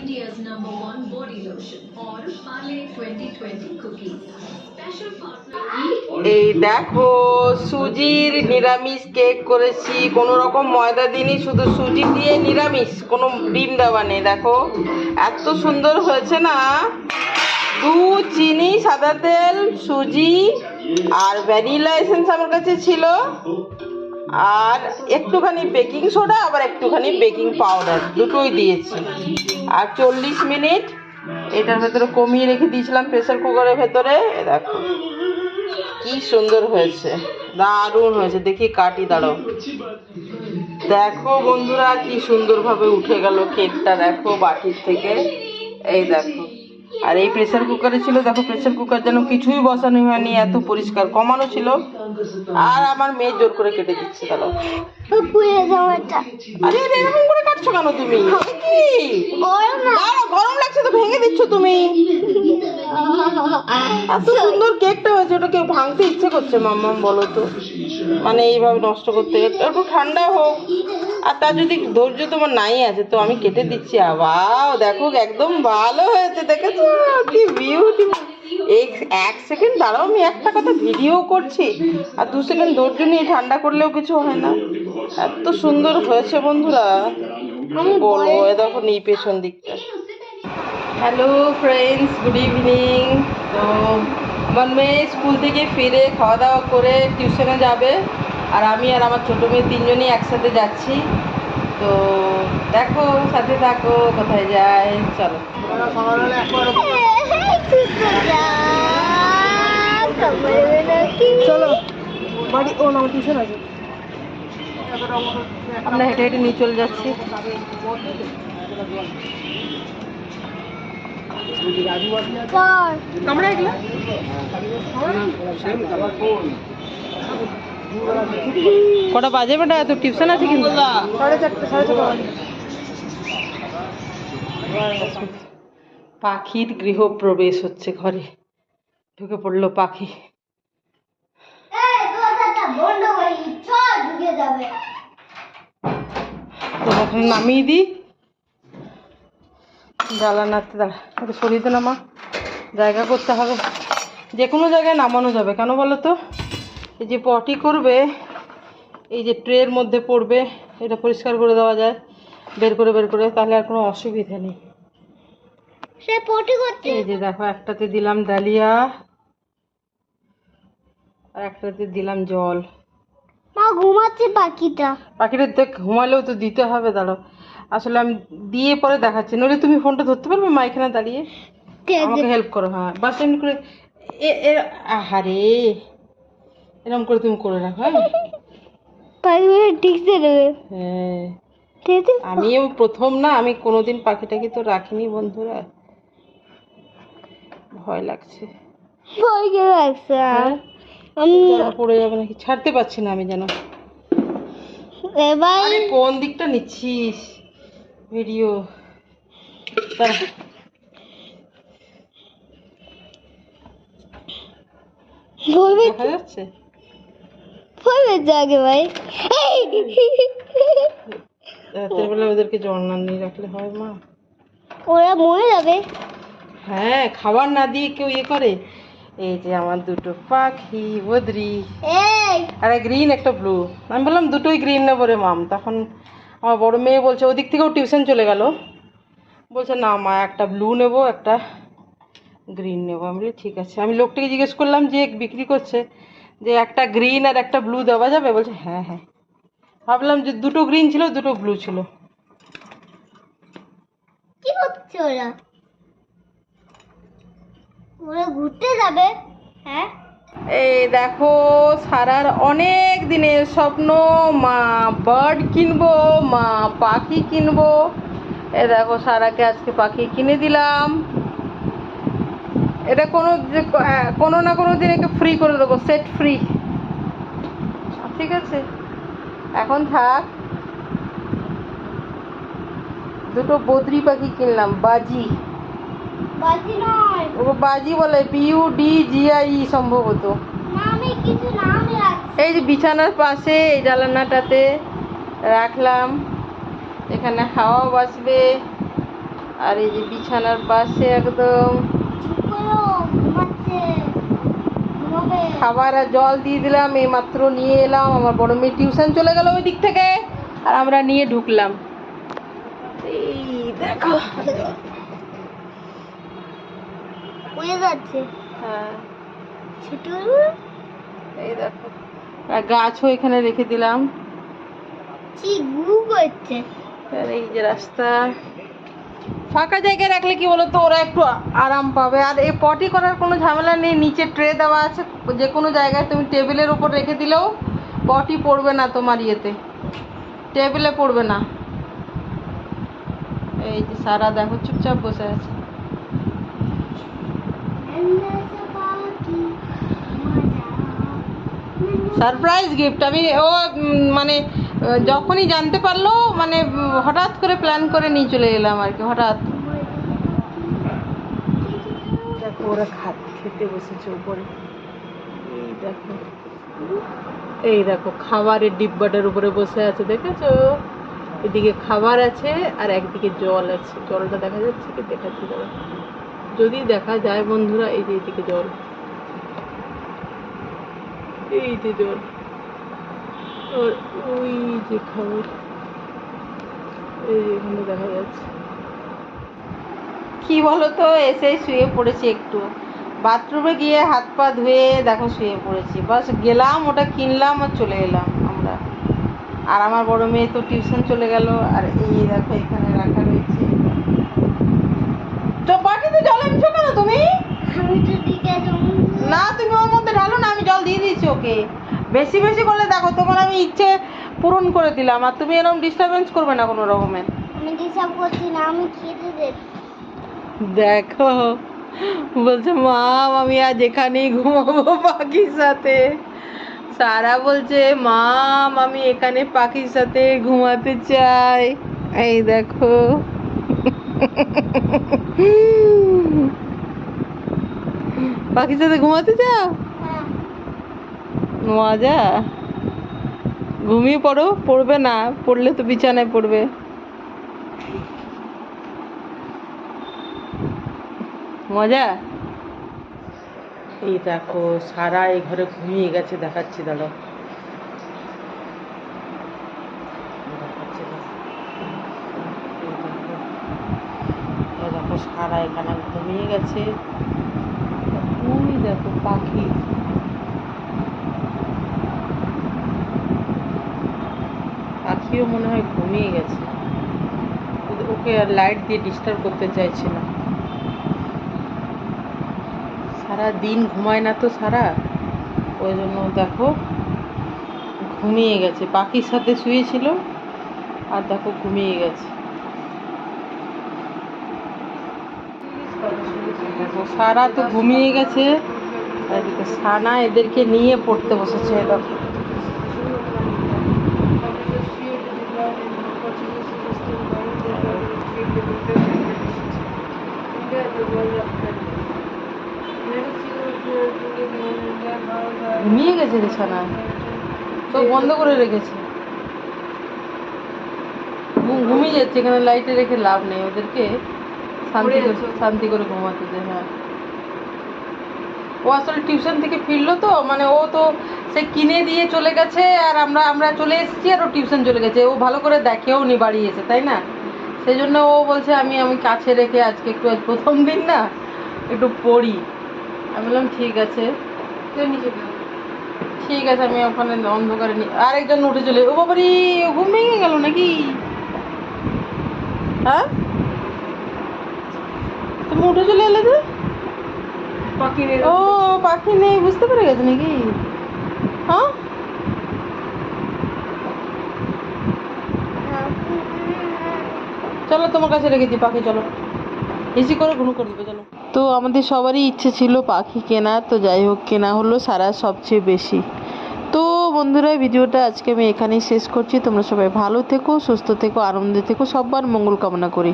India's #1 body lotion और Parle 2020 cookies. Special partner. এই দেখো সুজির নিরামিষ কেক করেছি, কোনো রকম ময়দা দিইনি, শুধু সুজি দিয়ে নিরামিষ, কোনো ডিম দেওয়া নেই। দেখো এত সুন্দর হয়েছে না। দুধ, চিনি, সাদা তেল, সুজি আর ভ্যানিলা এসেন্স আমার কাছে ছিল, আর একটুখানি বেকিং সোডা, আবার একটুখানি বেকিং পাউডার, দুটোই দিয়েছি। আর 40 মিনিট এটার ভেতরে কমিয়ে রেখে দিয়েছিলাম প্রেসার কুকারের ভেতরে। দেখো কি সুন্দর হয়েছে, দারুণ হয়েছে। দেখি কাটি, দাঁড়াও। দেখো বন্ধুরা কি সুন্দরভাবে উঠে গেল কেকটা, দেখো বাটির থেকে। এই দেখো, আর এই প্রেসার কুকারে ছিল, দেখো প্রেসার কুকার যেন কিছুই বসানো হয়নি, এত পরিষ্কার, কমানো ছিল। আর আমার মেয়ে জোর করে কেটে দিচ্ছে। দাঁড়াও, আরে এরকম করে কাটছো কেন তুমি? গরম লাগছে তো, ভেঙে দিচ্ছ তুমি। এত সুন্দর কেকটা হয়েছে, ওটা কেউ ভাঙতে ইচ্ছে করছে মাম্মাম, বলো তো? মানে এইভাবে নষ্ট করতে, একটু ঠান্ডা হোক। আর তার যদি ধৈর্য তোমার নাই আছে তো আমি কেটে দিচ্ছি। আবার দেখো একদম ভালো হয়েছে, দেখেছো কি বিউটিফুল। এক সেকেন্ড দাঁড়াও, আমি একটা কথা ভিডিও করছি, আর 2 সেকেন্ড ধৈর্য নিয়ে ঠান্ডা করলেও কিছু হয় না। এত সুন্দর হয়েছে বন্ধুরা, বলবো। দেখো এই পেছন দিকটা। Hello friends, good evening. তো আমার মেয়ে স্কুল থেকে ফিরে খাওয়া দাওয়া করে টিউশনে যাবে, আর আমি আর আমার ছোটো মেয়ে 3জনই একসাথে যাচ্ছি। তো দেখো, সাথে থাকো, কোথায় যায় চলো। চলো বাড়ি, ও না টিউশন আছে, আমরা হেঁটে হেঁটে নিয়ে চলে যাচ্ছি। কটা বাজে বেটা? তো টিউশন আছে কিন্তু। 4:30 পাখির গৃহপ্রবেশ হচ্ছে, ঘরে ঢুকে পড়লো পাখি। নামিয়ে দিই জ্বালানাতে, দাঁড়া ওকে সরিয়ে দে না মা, জায়গা করতে হবে। যে কোনো জায়গায় নামানো যাবে, কেন বলো তো? এই যে পটি করবে, এই যে ট্রের মধ্যে পড়বে, এটা পরিষ্কার করে দেওয়া যায় বের করে, তাহলে আর কোনো অসুবিধা নেই। এই যে দেখো, একটাতে দিলাম ডালিয়া আর একটাতে দিলাম জল। মা ঘুমাচ্ছে পাখিটা। পাখিটা দেখ, ঘুমালেও তো দিতে হবে। দাঁড়াও, আসলে আমি দিয়ে পরে দেখাচ্ছি, নইলে তুমি ফোনটা ধরতে পারবে মা এখানে দাঁড়িয়ে? আমাকে হেল্প করো। হ্যাঁ, বাস এমনি করে। আহারে, এরকম করে তুমি করে রাখো। হ্যাঁ, আমিও প্রথম না, আমি কোনোদিন পাখিটাকে তো রাখিনি বন্ধুরা, ভয় লাগছে। পড়ে যাবে নাকি, ছাড়তে পারছি না আমি যেন। এবার কোন দিকটা নিচ্ছিস ভিডিও? দেখা যাচ্ছে আগে ভাই, রাতের বেলা ওদেরকে জল না নিয়ে রাখলে হয় মা? ওরা মরে যাবে। হ্যাঁ, খাবার না দিয়ে কেউ ইয়ে করে। এই যে আমার দুটো পাখি, বদ্রি, আর গ্রিন একটা ব্লু। আমি বললাম দুটোই গ্রিন নেবো রে মাম, তখন আমার বড় মেয়ে বলছে, ওদিক থেকেও টিউশন চলে গেল, বলছে না মা একটা ব্লু নেবো একটা গ্রিন নেবো। আমি বলি ঠিক আছে। আমি লোকটাকে জিজ্ঞেস করলাম যে বিক্রি করছে, যে একটা গ্রিন আর একটা ব্লু দেওয়া যাবে? বলছে হ্যাঁ হ্যাঁ। ভাবলাম যে দুটো গ্রিন ছিল, দুটো ব্লু ছিল। কি করছে ওরা? ওরা ঘুরতে যাবে। হ্যাঁ, এই দেখো, সারার অনেক দিনের স্বপ্ন, মা বার্ড কিনবো, মা পাখি কিনবো। এ দেখো, সারাকে আজকে পাখি কিনে দিলাম। এটা কোনো না কোনো দিন একে ফ্রি করে দেবো, সেট ফ্রি। ঠিক আছে, এখন থাক। দুটো বদ্রি পাখি কিনলাম, বাজি। বাজি নয়, ও বাজি বলে, BUDGIE সম্ভবত। নামে কিছু নাম রাখছে। এই যে বিছানার পাশে এই জানালাটাতে রাখলাম, এখানে হাওয়া বাসবে। আর এই যে বিছানার পাশে একদম চুপ করো, ঘুমাচ্ছে, ঘুমাবে। খাবার আর জল দিয়ে দিলাম, এই মাত্র নিয়ে এলাম। আমার বড় মেয়ে টিউশন চলে গেল ওই দিক থেকে, আর আমরা নিয়ে ঢুকলাম। এই দেখো, পড়ে যাচ্ছে। হ্যাঁ ছোট এই দেখো, আর গাছও এখানে রেখে দিলাম। কি গু করছে। আর এই যে রাস্তা, ফাঁকা জায়গায় রাখলে কি বলতো, ওরা একটু আরাম পাবে। আর এই পটি করার কোনো ঝামেলা নেই, নিচে ট্রে দেওয়া আছে, যে কোনো জায়গায় তুমি টেবিলের উপর রেখে দিলেও পটি পড়বে না তোমার ইয়েতে, টেবিলে পড়বে না। এই যে সারা দেখো চুপচাপ বসে আছে। Surprise gift. আমি ও মানে যখনই জানতে পারলো, মানে হঠাৎ করে প্ল্যান করে নিয়ে চলে এলাম আর কি, হঠাৎ। দেখো ওরা খেতে বসেছে উপরে, এই দেখো, এই দেখো খাবারের ডিব্বাটার উপরে বসে আছে, দেখেছো? এদিকে খাবার আছে আর একদিকে জল আছে। জলটা দেখা যাচ্ছে কি? দেখাচ্ছি দাঁড়া, যদি দেখা যায় বন্ধুরা, এই যে এইদিকে জল, এই যে জল, আর ওই যে খাবার, এই যে এখানে দেখা যাচ্ছে। কি বলতো, এসে শুয়ে পড়েছি একটু, বাথরুমে গিয়ে হাত পা ধুয়ে দেখো শুয়ে পড়েছি। বাস গেলাম, ওটা কিনলাম আর চলে এলাম আমরা। আর আমার বড় মেয়ে তো টিউশন চলে গেল। আর এই দেখো এখানে রাখা রয়েছে। তো বাটিতে জল এনেছো কেন তুমি? আমি তো দিকে না, তুমি ওর মধ্যে ঢালো না, আমি জল দিয়ে দিয়েছি ওকে। বেশি বেশি করলে দেখো, তোমার আমি ইচ্ছে পূরণ করে দিলাম, আর তুমি এরকম ডিস্টারবেন্স করবে না কোনো রকমের। আমি ডিস্টার্ব করছি না, আমি খেতে দে। দেখো বলছে, মা আমি আজ এখানেই ঘুমাবো পাখির সাথে। সারা বলছে, মা আমি এখানে পাখির সাথে ঘুমাতে চাই। এই দেখো পাখির সাথে ঘুমাতে চাও? হ্যাঁ। মজা। ঘুমিয়ে পড়ো, পড়বে না, পড়লে তো বিছানায় পড়বে। মজা। এই দেখো সারা এই ঘরে ঘুমিয়ে গেছে, দেখাচ্ছি দাঁড়াও, দেখাচ্ছি দাঁড়াও। এই দেখো সারা এখানে ঘুমিয়ে গেছে। ওই দেখো পাখি, পাখিও মনে হয় ঘুমিয়ে গেছে। ওকে আর লাইট দিয়ে ডিস্টার্ব করতে চাইছে না। সারা দিন ঘুমায় না তো সারা, ওই জন্য দেখো ঘুমিয়ে গেছে। পাখির সাথে শুয়েছিল আর দেখো ঘুমিয়ে গেছে। দেখো সারা তো ঘুমিয়ে গেছে, আর এদিকে সানা এদেরকে নিয়ে পড়তে বসেছে। দেখো ঘুমিয়ে গেছে রে সানা, চোখ বন্ধ করে রেখেছে, ঘুমিয়ে যাচ্ছে। এখানে লাইটে রেখে লাভ নেই, ওদেরকে শান্তি করে ঘুমাতে দে। হ্যাঁ, ও আসলে টিউশন থেকে ফিরলো তো, মানে ও তো সে কিনে দিয়ে চলে গেছে, আর আমরা চলে এসেছি, আর ও টিউশন চলে গেছে। ও ভালো করে দেখেও নি বাড়ি এসে, তাই না? সেই জন্য ও বলছে আমি কাছে রেখে আজকে একটু, আজ প্রথম দিন না, একটু পড়ি। আমি বললাম ঠিক আছে, ঠিক আছে। আমি ওখানে অন্ধকারে আরেকজন উঠে চলে, ও বাবারি ঘুম ভেঙে গেল নাকি? হ্যাঁ, তুমি উঠে চলে এলে যে? ও পাখি নেই, বুঝতে পেরে গেছে নাকি? হ্যাঁ, চলো তোমার কাছে রেখেছি পাখি, চলো এসি করে ঘুম করে দেবে, চলো। তো আমাদের সবারই ইচ্ছে ছিল পাখি কেনার, তো যাই হোক কেনা হলো সারা সবচেয়ে বেশি। তো বন্ধুরা, ভিডিওটা আজকে আমি এখানেই শেষ করছি। তোমরা সবাই ভালো থেকো, সুস্থ থেকো, আনন্দে থেকো, সবার মঙ্গল কামনা করি।